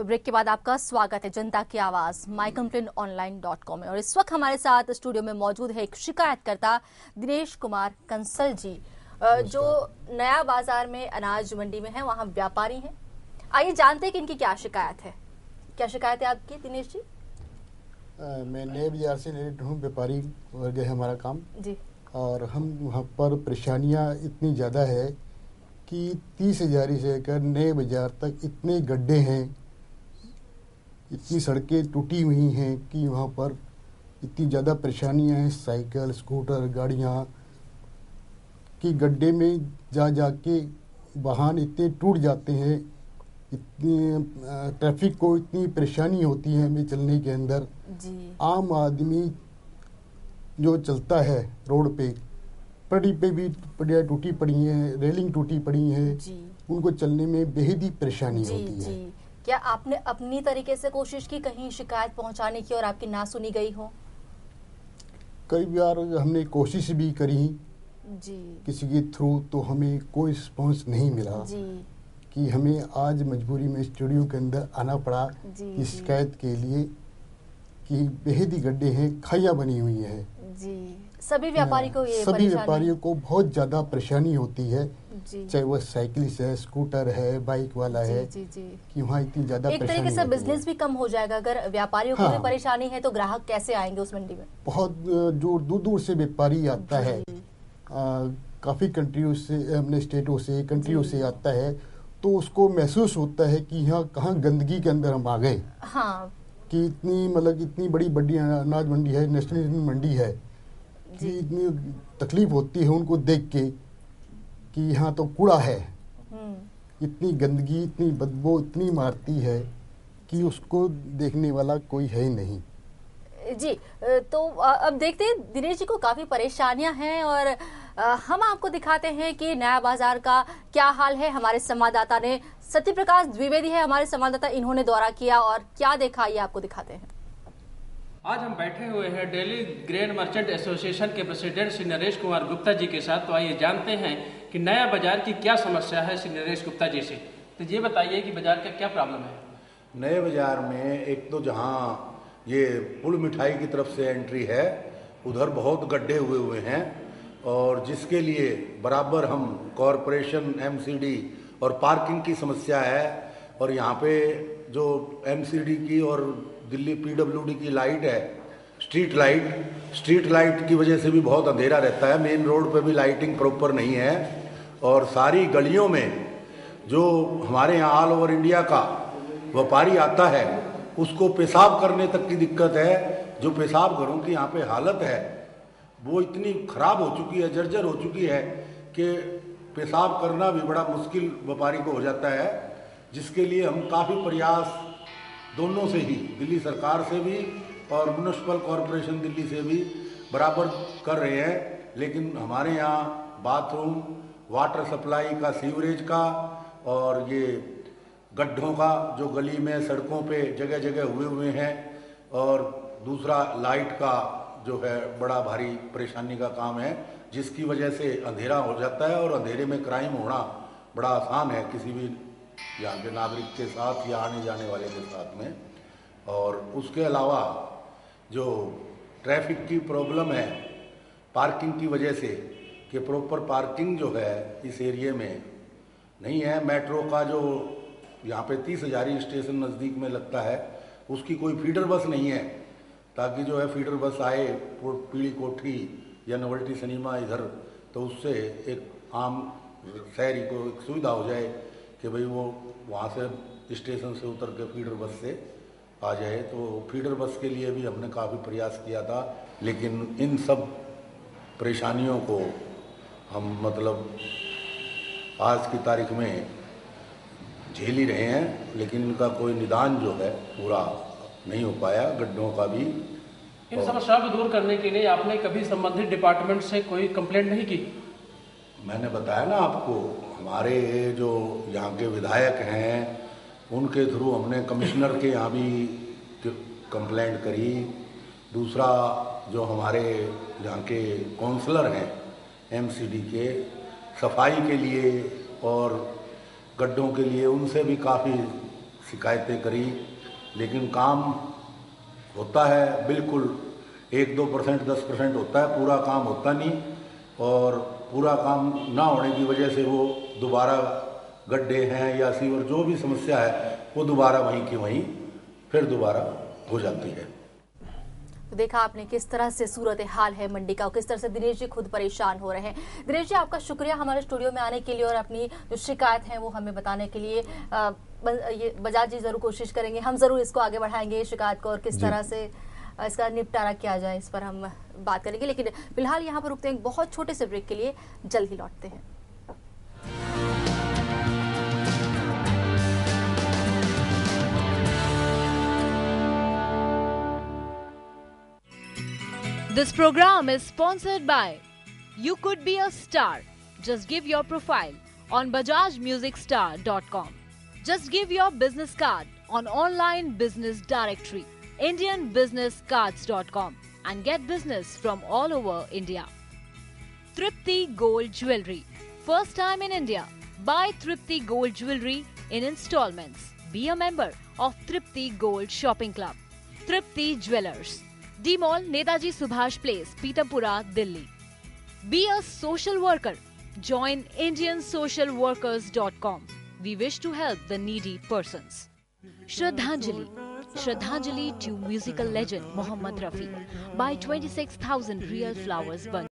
तो ब्रेक के बाद आपका स्वागत है जनता की आवाज mycomplaintonline.com में। और इस वक्त हमारे साथ स्टूडियो में मौजूद है एक शिकायतकर्ता दिनेश कुमार कंसल जी, जो नया बाजार में अनाज मंडी में है, वहाँ व्यापारी हैं। आइए जानते हैं कि इनकी क्या शिकायत है। क्या शिकायत है आपकी दिनेश जी? मैं नए बाजार से हूँ, व्यापारी वर्ग है हमारा काम जी। और हम वहाँ पर परेशानियाँ इतनी ज़्यादा है कि 30,000 से लेकर नए बाजार तक इतने गड्ढे हैं, इतनी सड़कें टूटी हुई हैं कि वहाँ पर इतनी ज़्यादा परेशानियाँ हैं। साइकिल, स्कूटर, गाड़ियाँ कि गड्ढे में जा के वाहन इतने टूट जाते हैं, इतनी ट्रैफिक को इतनी परेशानी होती है हमें चलने के अंदर। जी। आम आदमी जो चलता है रोड पे, पड़ी पे भी पड़िया टूटी पड़ी हैं, रेलिंग टूटी पड़ी है, उनको चलने में बेहद ही परेशानी होती है। क्या आपने अपनी तरीके से कोशिश की कहीं शिकायत पहुंचाने की और आपकी ना सुनी गई हो? कई बार हमने कोशिश भी करी जी। किसी के थ्रू, तो हमें कोई रिस्पॉन्स नहीं मिला जी। कि हमें आज मजबूरी में स्टूडियो के अंदर आना पड़ा इस शिकायत के लिए कि बेहद ही गड्ढे हैं, खाइयाँ बनी हुई हैं। जी। सभी व्यापारियों को बहुत ज़्यादा परेशानी होती है, चाहे वो साइकिलिस्ट है, स्कूटर है, बाइक वाला है, कि वहाँ इतनी ज़्यादा एक तरीके से बिजनेस भी कम हो जाएगा। अगर व्यापारियों को भी परेशानी है तो ग्राहक कैसे आएंगे उस मंडी में? बहुत जो दूर से व्यापारी आता है, काफ़ी कंट्रियों से, अपने स्टेटों से, कंट्रियों से आता है, तो उसको महसूस होता है कि यहाँ कहाँ गंदगी के अंदर हम आ गए। हाँ। कि इतनी बड़ी अनाज मंडी है, नेशनल मंडी है, कि इतनी तकलीफ होती है उनको देख के कि यहाँ तो कूड़ा है, इतनी गंदगी, इतनी बदबू इतनी मारती है कि उसको देखने वाला कोई है ही नहीं। जी, तो अब देखते हैं दिनेश जी को काफी परेशानियां हैं और हम आपको दिखाते हैं कि नया बाजार का क्या हाल है। हमारे संवाददाता ने, सत्य प्रकाश द्विवेदी है हमारे संवाददाता, इन्होंने दौरा किया और क्या देखा ये आपको दिखाते हैं। आज हम बैठे हुए हैं दिल्ली ग्रेन मर्चेंट एसोसिएशन के प्रेसिडेंट श्री नरेश कुमार गुप्ता जी के साथ। तो आइए जानते हैं कि नया बाजार की क्या समस्या है श्री नरेश गुप्ता जी से। तो ये बताइए कि बाजार का क्या प्रॉब्लम है? नए बाजार में एक तो जहाँ ये पुल मिठाई की तरफ से एंट्री है, उधर बहुत गड्ढे हुए हैं और जिसके लिए बराबर हम कॉरपोरेशन, एमसीडी और पार्किंग की समस्या है। और यहाँ पे जो एमसीडी की और दिल्ली पीडब्ल्यूडी की लाइट है, स्ट्रीट लाइट की वजह से भी बहुत अंधेरा रहता है। मेन रोड पे भी लाइटिंग प्रॉपर नहीं है और सारी गलियों में जो हमारे यहाँ ऑल ओवर इंडिया का व्यापारी आता है उसको पेशाब करने तक की दिक्कत है। जो पेशाब घरों की यहाँ पे हालत है वो इतनी खराब हो चुकी है, जर्जर हो चुकी है कि पेशाब करना भी बड़ा मुश्किल व्यापारी को हो जाता है, जिसके लिए हम काफ़ी प्रयास दोनों से ही, दिल्ली सरकार से भी और म्युनिसिपल कॉरपोरेशन दिल्ली से भी बराबर कर रहे हैं। लेकिन हमारे यहाँ बाथरूम, वाटर सप्लाई का, सीवरेज का और ये गड्ढों का जो गली में, सड़कों पे जगह जगह हुए हैं, और दूसरा लाइट का जो है बड़ा भारी परेशानी का काम है, जिसकी वजह से अंधेरा हो जाता है और अंधेरे में क्राइम होना बड़ा आसान है किसी भी यहाँ के नागरिक के साथ या आने जाने वाले के साथ में। और उसके अलावा जो ट्रैफिक की प्रॉब्लम है पार्किंग की वजह से, कि प्रॉपर पार्किंग जो है इस एरिए में नहीं है। मेट्रो का जो यहाँ पे 30,000 स्टेशन नज़दीक में लगता है, उसकी कोई फीडर बस नहीं है, ताकि जो है फीडर बस आए पीली कोठी या नोवेल्टी सिनेमा इधर, तो उससे एक आम शहरी को एक सुविधा हो जाए कि भाई वो वहाँ से स्टेशन से उतर के फीडर बस से आ जाए। तो फीडर बस के लिए भी हमने काफ़ी प्रयास किया था, लेकिन इन सब परेशानियों को हम मतलब आज की तारीख में झेल ही रहे हैं, लेकिन इनका कोई निदान जो है पूरा नहीं हो पाया, गड्ढों का भी। इन समस्याओं को दूर करने के लिए आपने कभी संबंधित डिपार्टमेंट से कोई कंप्लेंट नहीं की? मैंने बताया ना आपको, हमारे जो यहाँ के विधायक हैं उनके थ्रू हमने कमिश्नर के यहाँ भी कंप्लेंट करी। दूसरा जो हमारे यहाँ के काउंसलर हैं एमसीडी के, सफाई के लिए और गड्ढों के लिए, उनसे भी काफ़ी शिकायतें करी, लेकिन काम होता है बिल्कुल 1-2%, 10% होता है, पूरा काम होता नहीं। और पूरा काम ना होने की वजह से वो दोबारा गड्ढे हैं या सीवर जो भी समस्या है वो दोबारा वहीं की वहीं फिर दोबारा हो जाती है। तो देखा आपने किस तरह से सूरत हाल है मंडी का, किस तरह से दिनेश जी खुद परेशान हो रहे हैं। दिनेश जी, आपका शुक्रिया हमारे स्टूडियो में आने के लिए और अपनी जो शिकायत है वो हमें बताने के लिए। ये बजाज जी जरूर कोशिश करेंगे, हम जरूर इसको आगे बढ़ाएंगे शिकायत को, और किस तरह से इसका निपटारा किया जाए इस पर हम बात करेंगे। लेकिन फिलहाल यहाँ पर रुकते हैं एक बहुत छोटे से ब्रेक के लिए, जल्द ही लौटते हैं। This program is sponsored by You Could Be a Star. Just give your profile on bajajmusicstar.com. Just give your business card on online business directory indianbusinesscards.com and get business from all over India. Tripti Gold Jewelry. First time in India. Buy Tripti Gold Jewelry in installments. Be a member of Tripti Gold Shopping Club. Tripti Jewelers. D Mall, Netaji Subhash Place, Pitampura, Delhi. Be a social worker. Join IndianSocialWorkers.com. We wish to help the needy persons. Shraddhanjali. Shraddhanjali to musical legend Mohammad Rafi. Buy 26,000 real flowers bunch.